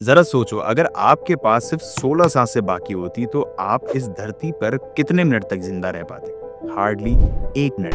जरा सोचो, अगर आपके पास सिर्फ 16 सांसें बाकी होती तो आप इस धरती पर कितने मिनट तक जिंदा रह पाते? Hardly 1 minute,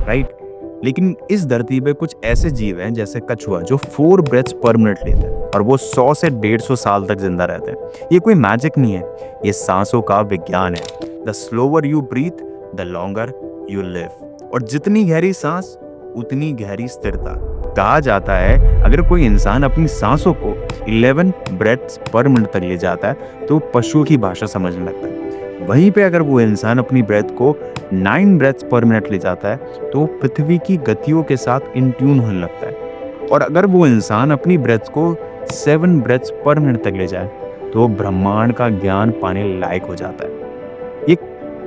right? लेकिन इस धरती पे कुछ ऐसे जीव हैं जैसे कछुआ जो 4 ब्रेथ्स पर मिनट लेते हैं और वो 100 से 150 साल तक जिंदा रहते हैं। ये कोई मैजिक नहीं है, ये सांसों का विज्ञान है। The slower you breathe the longer you live. और जितनी गहरी सांस उतनी गहरी स्थिरता। कहा जाता है अगर कोई इंसान अपनी सांसों को 11 ब्रेथ्स पर मिनट तक ले जाता है तो पशुओं की भाषा समझने लगता है। वहीं पे अगर वो इंसान अपनी ब्रेथ को 9 ब्रेथ्स पर मिनट ले जाता है तो पृथ्वी की गतियों के साथ इन ट्यून होने लगता है। और अगर वो इंसान अपनी ब्रेथ को 7 ब्रेथ्स पर मिनट तक ले जाए तो ब्रह्मांड का ज्ञान पाने लायक हो जाता है। ये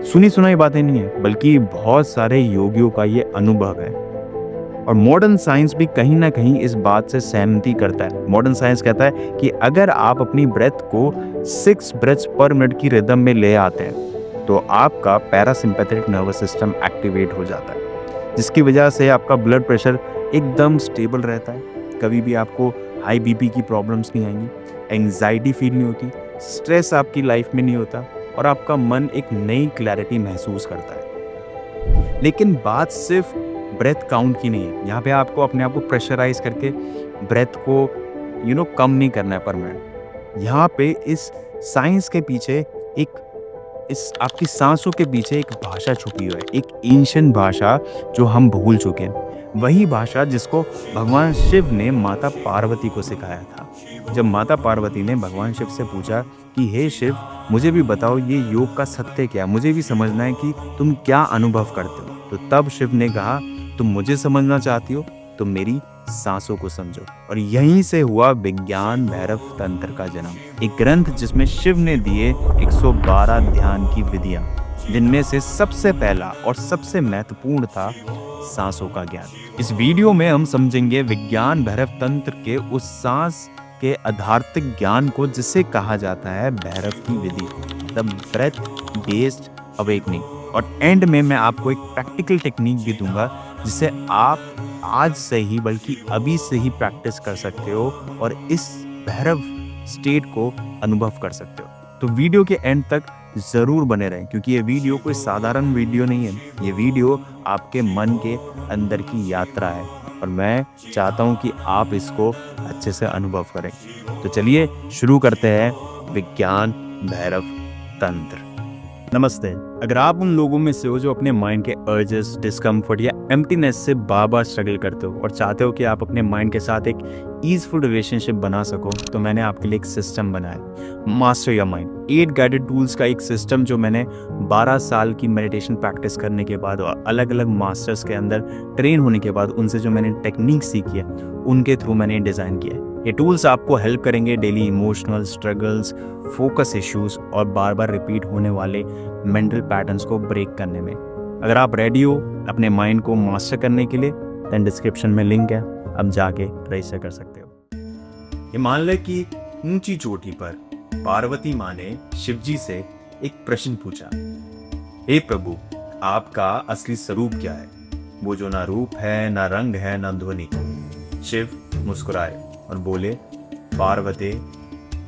सुनी सुनाई बातें नहीं है, बल्कि बहुत सारे योगियों का ये अनुभव है। और मॉडर्न साइंस भी कहीं ना कहीं इस बात से सहमति करता है। मॉडर्न साइंस कहता है कि अगर आप अपनी ब्रेथ को 6 ब्रेथ्स पर मिनट की रिदम में ले आते हैं तो आपका पैरासिम्पैथेटिक नर्वस सिस्टम एक्टिवेट हो जाता है, जिसकी वजह से आपका ब्लड प्रेशर एकदम स्टेबल रहता है। कभी भी आपको हाई बीपी की प्रॉब्लम्स नहीं आएंगी, एंजाइटी फील नहीं होती, स्ट्रेस आपकी लाइफ में नहीं होता और आपका मन एक नई क्लैरिटी महसूस करता है। लेकिन बात सिर्फ ब्रेथ काउंट की नहीं है। यहाँ पे आपको अपने आप को प्रेशराइज करके ब्रेथ को कम नहीं करना है पर मिनट। यहाँ पे इस साइंस के पीछे इस आपकी सांसों के पीछे एक भाषा छुपी हुई है, एक एंशिएंट भाषा जो हम भूल चुके हैं। वही भाषा जिसको भगवान शिव ने माता पार्वती को सिखाया था। जब माता पार्वती ने भगवान शिव से पूछा कि हे शिव, मुझे भी बताओ ये योग का सत्य क्या है, मुझे भी समझना है कि तुम क्या अनुभव करते हो। तो तब शिव ने कहा, तुम मुझे समझना चाहती हो तो मेरी सांसों को समझो। और यहीं से हुआ विज्ञान भैरव तंत्र का जन्म, एक ग्रंथ जिसमें शिव ने दिए 112 ध्यान की विधियां, जिनमें से सबसे पहला और सबसे महत्वपूर्ण था सांसों का ज्ञान। इस वीडियो में हम समझेंगे विज्ञान भैरव तंत्र के उस सांस के आधारित ज्ञान को जिसे कहा जाता है भैरव की विधि, द ब्रेथ बेस्ड अवेकनिंग। और एंड में मैं आपको एक प्रैक्टिकल टेक्निक भी दूंगा जिसे आप आज से ही बल्कि अभी से ही प्रैक्टिस कर सकते हो और इस भैरव स्टेट को अनुभव कर सकते हो। तो वीडियो के एंड तक ज़रूर बने रहें, क्योंकि ये वीडियो कोई साधारण वीडियो नहीं है। ये वीडियो आपके मन के अंदर की यात्रा है और मैं चाहता हूँ कि आप इसको अच्छे से अनुभव करें। तो चलिए शुरू करते हैं विज्ञान भैरव तंत्र। नमस्ते। अगर आप उन लोगों में से हो जो अपने माइंड के अर्जेस, डिस्कम्फर्ट या एम्प्टीनेस से बार बार स्ट्रगल करते हो और चाहते हो कि आप अपने माइंड के साथ एक ईजफुल रिलेशनशिप बना सको, तो मैंने आपके लिए एक सिस्टम बनाया, master your mind. 8 guided tools का एक सिस्टम जो मैंने 12 साल की मेडिटेशन प्रैक्टिस करने के बाद और अलग अलग मास्टर्स के अंदर ट्रेन होने के बाद उनसे जो मैंने टेक्निक सीखी है उनके थ्रू मैंने डिज़ाइन किया है। ये टूल्स आपको हेल्प करेंगे daily emotional struggles, focus issues और बार बार रिपीट होने वाले मेंटल पैटर्न्स को ब्रेक करने में। अगर आप रेडी हो अपने माइंड को मास्टर करने के लिए, देन डिस्क्रिप्शन में लिंक है, अब जाके रजिस्टर कर सकते हो। हिमालय की ऊंची चोटी पर पार्वती माँ ने शिवजी से एक प्रश्न पूछा, हे प्रभु, आपका असली स्वरूप क्या है? वो जो ना रूप है, ना रंग है, ना ध्वनि। शिव मुस्कुराए और बोले, पार्वती,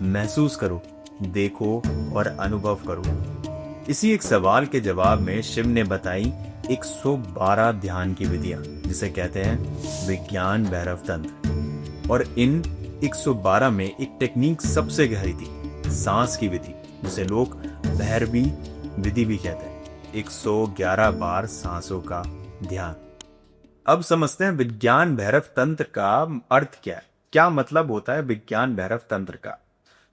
महसूस करो, देखो और अनुभव करो। इसी एक सवाल के जवाब में शिव ने बताई 112 ध्यान की विधियां, जिसे कहते हैं विज्ञान भैरव तंत्र। और इन 112 में एक टेक्निक सबसे गहरी थी, सांस की विधि, जिसे लोग भैरवी विधि भी कहते हैं। 111 बार सांसों का ध्यान। अब समझते हैं विज्ञान भैरव तंत्र का अर्थ क्या है, क्या मतलब होता है विज्ञान भैरव तंत्र का।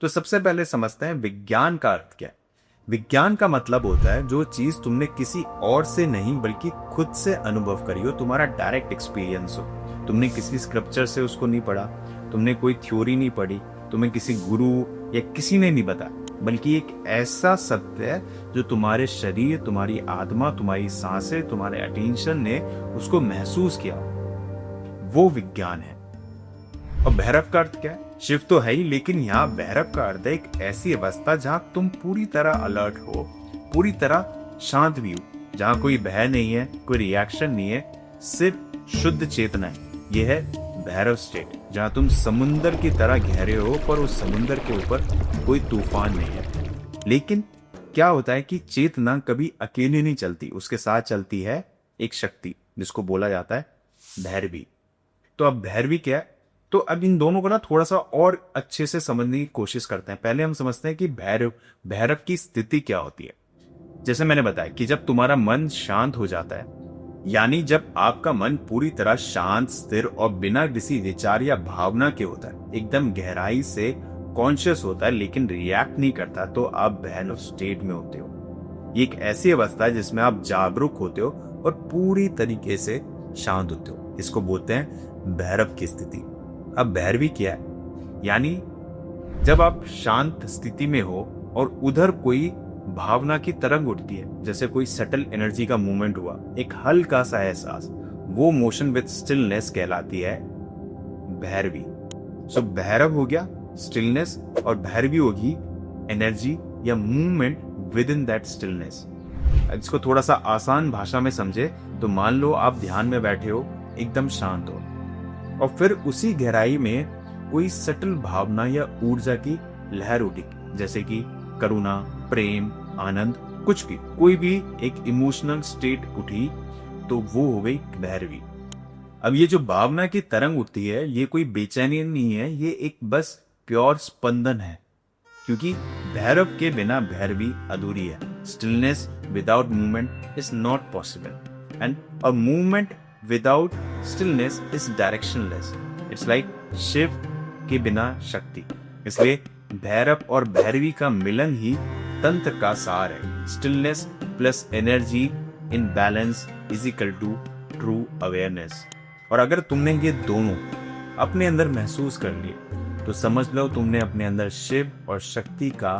तो सबसे पहले समझते हैं विज्ञान का अर्थ क्या है। विज्ञान का मतलब होता है जो चीज तुमने किसी और से नहीं बल्कि खुद से अनुभव करी हो, तुम्हारा डायरेक्ट एक्सपीरियंस हो। तुमने किसी स्क्रिप्चर से उसको नहीं पढ़ा, तुमने कोई थ्योरी नहीं पढ़ी, तुम्हें किसी गुरु या किसी ने नहीं बताया, बल्कि एक ऐसा सत्य है जो तुम्हारे शरीर, तुम्हारी आत्मा, तुम्हारी सांसें, तुम्हारे अटेंशन ने उसको महसूस किया, वो विज्ञान है। और भैरव का अर्थ क्या है? शिव तो है ही, लेकिन यहाँ भैरव का अर्थ है एक ऐसी अवस्था जहां तुम पूरी तरह अलर्ट हो, पूरी तरह शांत भी हो, जहां कोई भय नहीं है, कोई रिएक्शन नहीं है, सिर्फ शुद्ध चेतना है। यह है भैरव स्टेट, जहां तुम समुंदर की तरह गहरे हो पर उस समुंदर के ऊपर कोई तूफान नहीं है। लेकिन क्या होता है कि चेतना कभी अकेली नहीं चलती, उसके साथ चलती है एक शक्ति जिसको बोला जाता है भैरवी। तो अब भैरवी क्या है? तो अब इन दोनों को ना थोड़ा सा और अच्छे से समझने की कोशिश करते हैं। पहले हम समझते हैं कि भैरव भैरव की स्थिति क्या होती है। जैसे मैंने बताया कि जब तुम्हारा मन शांत हो जाता है, यानी जब आपका मन पूरी तरह शांत, स्थिर और बिना किसी विचार या भावना के होता है, एकदम गहराई से कॉन्शियस होता है लेकिन रिएक्ट नहीं करता, तो आप भैरव स्टेट में होते हो। ये एक ऐसी अवस्था है जिसमें आप जागरूक होते हो और पूरी तरीके से शांत होते हो। इसको बोलते हैं भैरव की स्थिति। अब भैरवी क्या है? यानी जब आप शांत स्थिति में हो और उधर कोई भावना की तरंग उठती है, जैसे कोई सटल एनर्जी का मूवमेंट हुआ, एक हल्का सा एहसास, वो मोशन विद स्टिलनेस कहलाती है भैरवी। सो भैरव हो गया स्टिलनेस और भैरवी होगी एनर्जी या movement with in that stillness. इसको थोड़ा सा आसान भाषा में समझे तो मान लो आप ध्यान में बैठे हो, एकदम शांत हो, और फिर उसी गहराई में कोई सटल भावना या ऊर्जा की लहर उठी, जैसे कि करुणा, प्रेम, आनंद, कुछ भी, कोई भी एक इमोशनल स्टेट उठी, तो वो हो गई भैरवी। अब ये जो भावना की तरंग उठती है, ये कोई बेचैनी नहीं है, ये एक बस प्योर स्पंदन है, क्योंकि भैरव के बिना भैरवी अधूरी है। Stillness without movement is not possible and a movement without stillness is directionless. It's like Shiva के बिना शक्ति। इसलिए भैरव और भैरवी का मिलन ही तंत्र का सार है। Stillness plus energy in balance is equal to true awareness. और अगर तुमने ये दोनों अपने अंदर महसूस कर लिए तो समझ लो तुमने अपने अंदर शिव और शक्ति का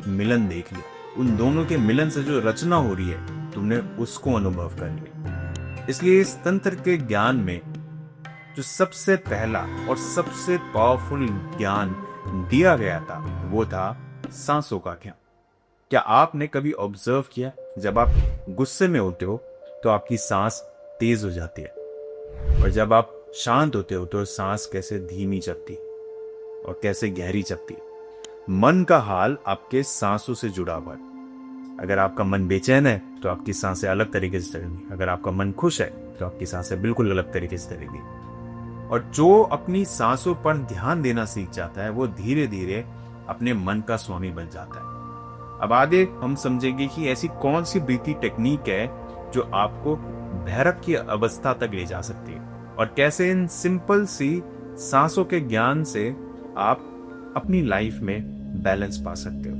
मिलन देख लिया। उन दोनों के मिलन से जो रचना हो रही है, तुमने उसको अनुभव कर लिया। इसलिए इस तंत्र के ज्ञान में जो सबसे पहला और सबसे पावरफुल ज्ञान दिया गया था, वो था सांसों का ज्ञान। क्या आपने कभी ऑब्जर्व किया, जब आप गुस्से में होते हो तो आपकी सांस तेज हो जाती है, और जब आप शांत होते हो तो सांस कैसे धीमी चलती और कैसे गहरी चलती है। मन का हाल आपके सांसों से जुड़ा हुआ है। अगर आपका मन बेचैन है तो आपकी सांसें अलग तरीके से चलेंगी, अगर आपका मन खुश है तो आपकी सांसें बिल्कुल अलग तरीके से चलेंगी। और जो अपनी सांसों पर ध्यान देना सीख जाता है, वो धीरे धीरे अपने मन का स्वामी बन जाता है। अब आगे हम समझेंगे कि ऐसी कौन सी ब्रीथिंग टेक्निक है जो आपको भैरव की अवस्था तक ले जा सकती है, और कैसे इन सिंपल सी सांसों के ज्ञान से आप अपनी लाइफ में बैलेंस पा सकते हो।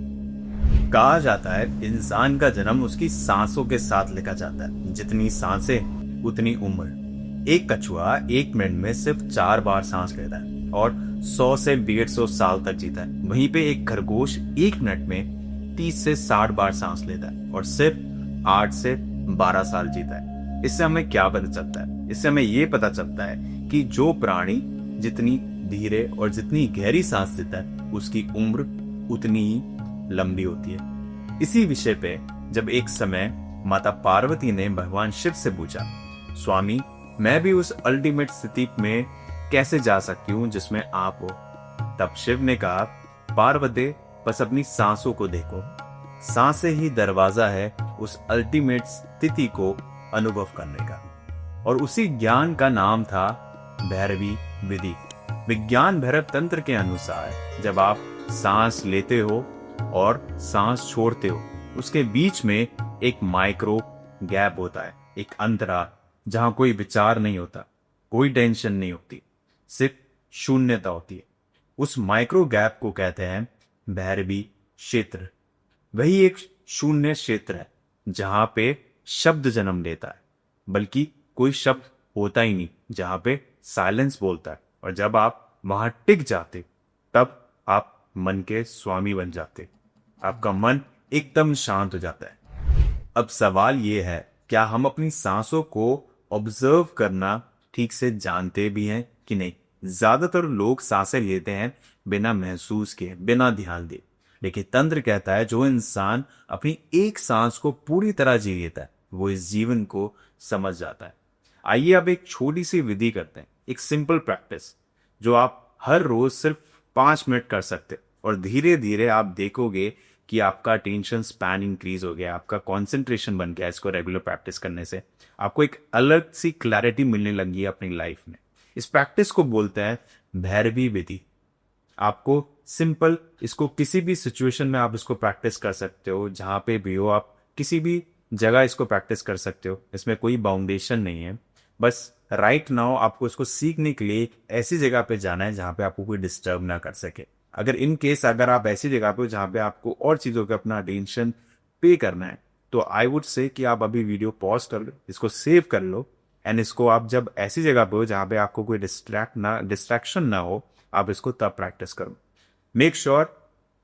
कहा जाता है इंसान का जन्म उसकी सांसों के साथ लिखा जाता है। जितनी सांसें उतनी उम्र। एक कछुआ 1 मिनट में सिर्फ 4 बार सांस लेता है और 100 से 150 साल तक जीता है। वहीं पे एक खरगोश 1 मिनट में 30 से 60 बार सांस लेता है और सिर्फ 8 से 12 साल जीता है। इससे हमें क्या पता चलता है? इससे हमें ये पता चलता है कि जो प्राणी जितनी धीरे और जितनी गहरी सांस लेता है, उसकी उम्र उतनी ही लंबी होती है। इसी विषय पे जब एक समय माता पार्वती ने भगवान शिव से पूछा, स्वामी मैं भी उस अल्टीमेट स्थिति में कैसे जा सकती हूँ जिसमें आप हो, तब शिव ने कहा, पार्वती बस अपनी सांसों को देखो, सांसें ही दरवाजा है उस अल्टीमेट स्थिति को अनुभव करने का। और उसी ज्ञान का नाम था भैरवी विधि। विज्ञान भैरव तंत्र के अनुसार जब आप सांस लेते हो और सांस छोड़ते हो, उसके बीच में एक माइक्रो गैप होता है, एक अंतराल, जहां कोई विचार नहीं होता, कोई टेंशन नहीं होती, सिर्फ शून्यता होती है। उस माइक्रो गैप को कहते हैं भैरवी क्षेत्र। वही एक शून्य क्षेत्र है जहां पे शब्द जन्म लेता है, बल्कि कोई शब्द होता ही नहीं, जहां पे साइलेंस बोलता है। और जब आप वहां टिक जाते, तब आप मन के स्वामी बन जाते, आपका मन एकदम शांत हो जाता है। अब सवाल ये है, क्या हम अपनी सांसों को ऑब्जर्व करना ठीक से जानते भी हैं कि नहीं? ज्यादातर लोग सांसें लेते हैं बिना महसूस किए, बिना ध्यान दिए। लेकिन तंत्र कहता है जो इंसान अपनी एक सांस को पूरी तरह जी लेता है, वो इस जीवन को समझ जाता है। आइए अब एक छोटी सी विधि करते हैं, एक सिंपल प्रैक्टिस जो आप हर रोज सिर्फ 5 मिनट कर सकते, और धीरे धीरे आप देखोगे कि आपका अटेंशन स्पैन इंक्रीज हो गया, आपका कंसंट्रेशन बन गया इसको रेगुलर प्रैक्टिस करने से। आपको एक अलग सी क्लैरिटी मिलने लगी है अपनी लाइफ में। इस प्रैक्टिस को बोलते हैं भैरवी विधि। आपको सिंपल इसको किसी भी सिचुएशन में आप इसको प्रैक्टिस कर सकते हो, जहां पे भी हो आप किसी भी जगह इसको प्रैक्टिस कर सकते हो। इसमें कोई बाउंडेशन नहीं है। बस राइट नाउ आपको इसको सीखने के लिए एक ऐसी जगह पे जाना है जहां पे आपको कोई डिस्टर्ब ना कर सके। अगर इन केस अगर आप ऐसी जगह पे हो जहां पे आपको और चीजों पे अपना अटेंशन पे करना है, तो आई वुड से कि आप अभी वीडियो पॉज कर लो, इसको सेव कर लो, एंड इसको आप जब ऐसी जगह पे हो जहां पे आपको कोई डिस्ट्रैक्शन ना हो, आप इसको तब प्रैक्टिस करो। मेक श्योर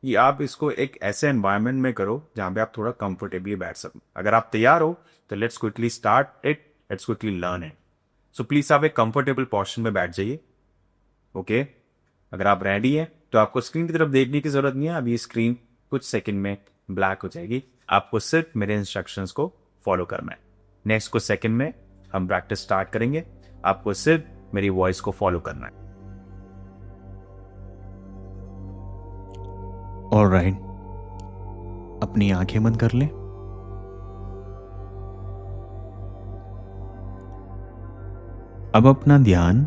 कि आप इसको एक ऐसे एनवायरनमेंट में करो जहां पे आप थोड़ा कंफर्टेबली बैठ सको। अगर आप तैयार हो तो let's quickly start it, let's quickly learn it. So please आप एक कंफर्टेबल पोर्शन में बैठ जाइए। ओके, अगर आप रेडी हैं तो आपको स्क्रीन की तरफ देखने की जरूरत नहीं है। अभी स्क्रीन कुछ सेकंड में ब्लैक हो जाएगी, आपको सिर्फ मेरे इंस्ट्रक्शंस को फॉलो करना है। नेक्स्ट कुछ सेकंड में हम प्रैक्टिस स्टार्ट करेंगे, आपको सिर्फ मेरी वॉइस को फॉलो करना है। ऑलराइट, अपनी आंखें बंद कर लें। अब अपना ध्यान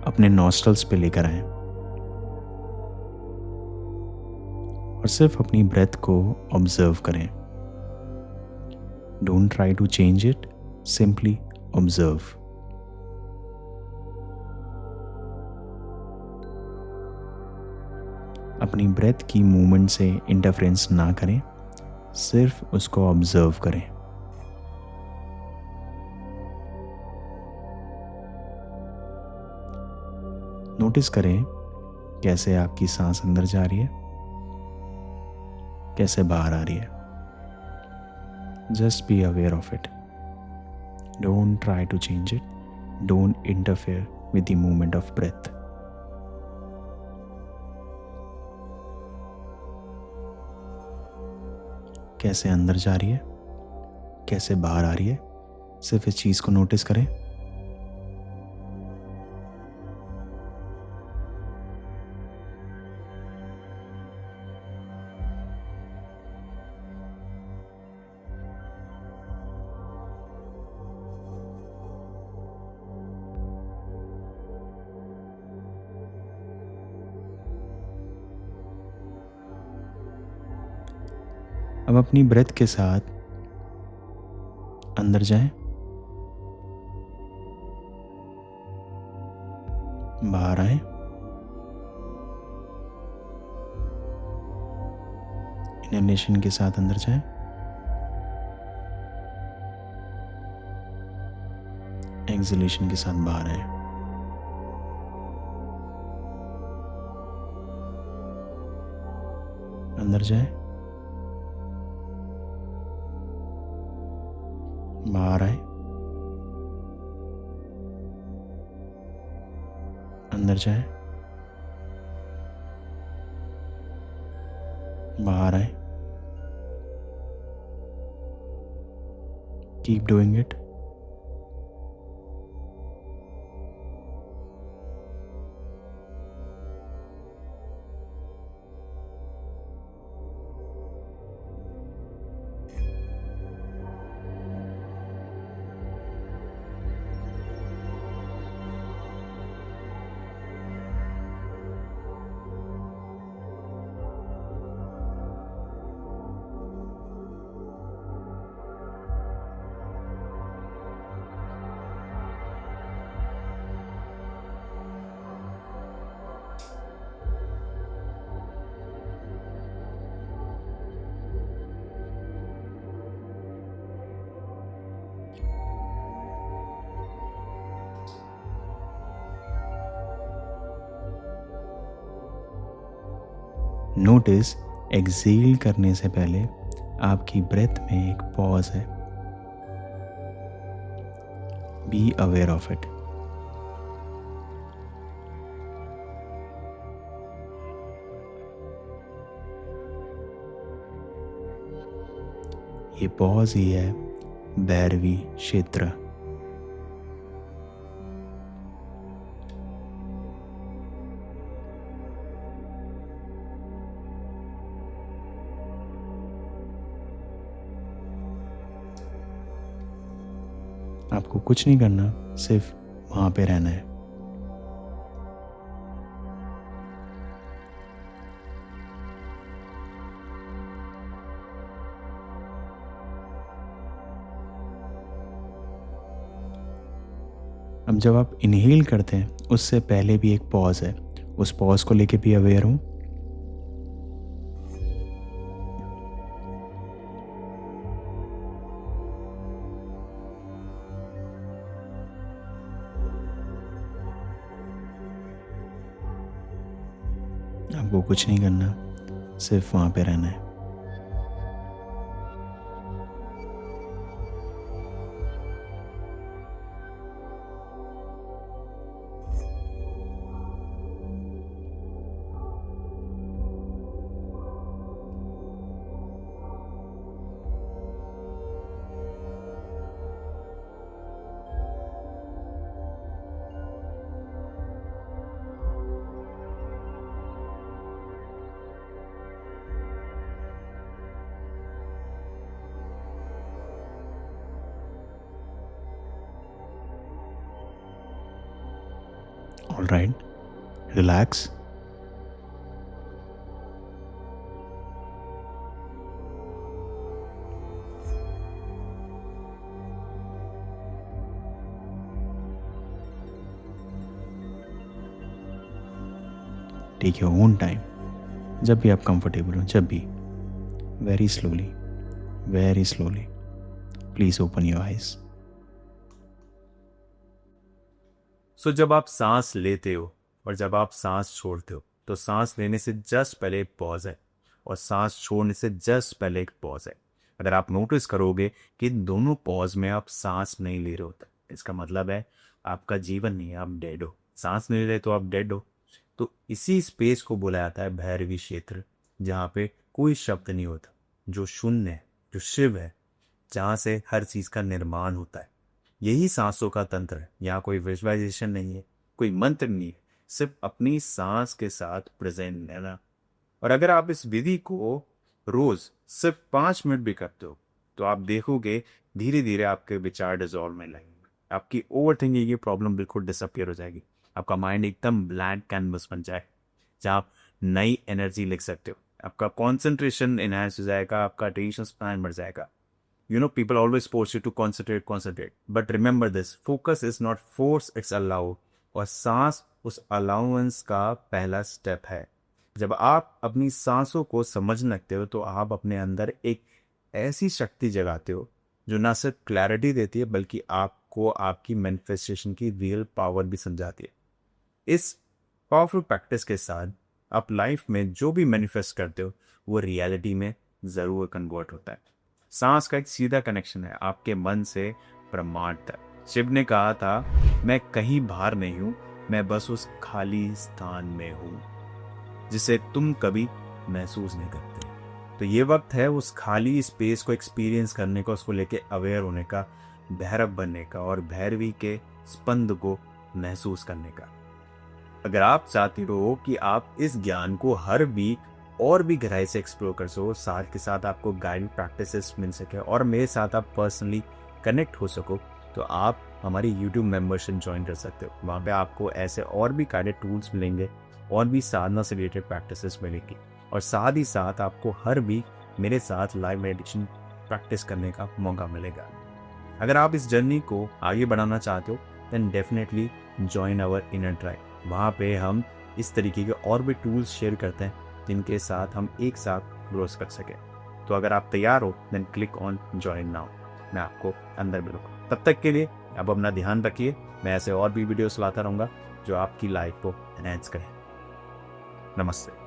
अपने नॉस्ट्रल्स पे लेकर आए और सिर्फ अपनी ब्रेथ को ऑब्जर्व करें। Don't try to change it, simply observe. अपनी ब्रेथ की मूवमेंट से इंटरफेरेंस ना करें, सिर्फ उसको ऑब्जर्व करें। नोटिस करें कैसे आपकी सांस अंदर जा रही है, कैसे बाहर आ रही है। Just be aware of it. Don't try to change it, don't interfere with the movement of breath. कैसे अंदर जा रही है, कैसे बाहर आ रही है, सिर्फ इस चीज को नोटिस करें। अब अपनी ब्रेथ के साथ अंदर जाएं, बाहर आए, इनहेलेशन के साथ अंदर जाएं, एक्सहेलेशन के साथ बाहर आए। अंदर जाए, बाहर आए, अंदर जाए, बाहर आए। Keep doing it. Notice exhale करने से पहले आपकी ब्रेथ में एक पॉज है। Be aware of it. ये पॉज ही है भैरवी क्षेत्र। आपको कुछ नहीं करना, सिर्फ वहाँ पे रहना है। अब जब आप इनहेल करते हैं उससे पहले भी एक पॉज है, उस पॉज को लेके भी अवेयर हूँ। आपको कुछ नहीं करना, सिर्फ वहाँ पे रहना है। All right, relax. Take your own time. जब भी आप कंफर्टेबल हो, जब भी, very slowly, very slowly. Please open your eyes. सो जब आप सांस लेते हो और जब आप सांस छोड़ते हो तो सांस लेने से जस्ट पहले एक पॉज है और सांस छोड़ने से जस्ट पहले एक पॉज है। अगर आप नोटिस करोगे कि दोनों पॉज में आप सांस नहीं ले रहे होते, इसका मतलब है आपका जीवन नहीं है, आप डेड हो। सांस नहीं ले रहे तो आप डेड हो। तो इसी स्पेस को बोला जाता है भैरवी क्षेत्र, जहाँ पे कोई शब्द नहीं होता, जो शून्य है, जो शिव है, जहाँ से हर चीज का निर्माण होता है। यही सांसों का तंत्र है। यहाँ कोई विजुअलाइजेशन नहीं है, कोई मंत्र नहीं है, सिर्फ अपनी सांस के साथ प्रेजेंट रहना। और अगर आप इस विधि को रोज सिर्फ 5 मिनट भी करते हो तो आप देखोगे धीरे धीरे आपके विचार डिजॉल्व में लगेंगे, आपकी ओवर थिंकिंग की प्रॉब्लम बिल्कुल डिसअपियर हो जाएगी, आपका माइंड एकदम ब्लैंक कैनवस बन जाए जहाँ आप नई एनर्जी लिख सकते हो, आपका कॉन्सेंट्रेशन इनहेंस हो जाएगा, आपका अटेंशन स्पैन बढ़ जाएगा। People always force you to concentrate. But remember this, focus is not force, it's allow. और सांस उस अलाउंस का पहला स्टेप है। जब आप अपनी सांसों को समझ लगते हो तो आप अपने अंदर एक ऐसी शक्ति जगाते हो जो ना सिर्फ क्लैरिटी देती है बल्कि आपको आपकी मैनिफेस्टेशन की रियल पावर भी समझाती है। इस पावरफुल प्रैक्टिस के साथ आप लाइफ में जो भी मैनिफेस्ट करते हो वो रियलिटी में ज़रूर कन्वर्ट होता है। सांस का एक सीधा कनेक्शन है आपके मन से ब्रह्मांड तक। शिव ने कहा था, मैं कहीं बाहर नहीं हूं, मैं बस उस खाली स्थान में हूं जिसे तुम कभी महसूस नहीं करते। तो ये वक्त है उस खाली स्पेस को एक्सपीरियंस करने का, उसको लेके अवेयर होने का, भैरव बनने का और भैरवी के स्पंद को महसूस करने का। अगर आप चाहते हो कि आप इस ज्ञान को हर वीक और भी गहराई से एक्सप्लोर कर सको, साथ के साथ आपको गाइडेड प्रैक्टिसेस मिल सके और मेरे साथ आप पर्सनली कनेक्ट हो सको, तो आप हमारी YouTube मेंबरशिप ज्वाइन कर सकते हो। वहाँ पे आपको ऐसे और भी गाइडेड टूल्स मिलेंगे और भी साधना से रिलेटेड प्रैक्टिसेस मिलेंगी और साथ ही साथ आपको हर वीक मेरे साथ लाइव मेडिटेशन प्रैक्टिस करने का मौका मिलेगा। अगर आप इस जर्नी को आगे बढ़ाना चाहते हो then definitely join our inner tribe. वहाँ पे हम इस तरीके के और भी टूल्स शेयर करते हैं जिनके साथ हम एक साथ ग्रो कर सकें। तो अगर आप तैयार हो then click on join now, मैं आपको अंदर मिलूंगा। तब तक के लिए आप अपना ध्यान रखिए, मैं ऐसे और भी वीडियोस लाता रहूँगा जो आपकी लाइफ को एनहांस करें। नमस्ते।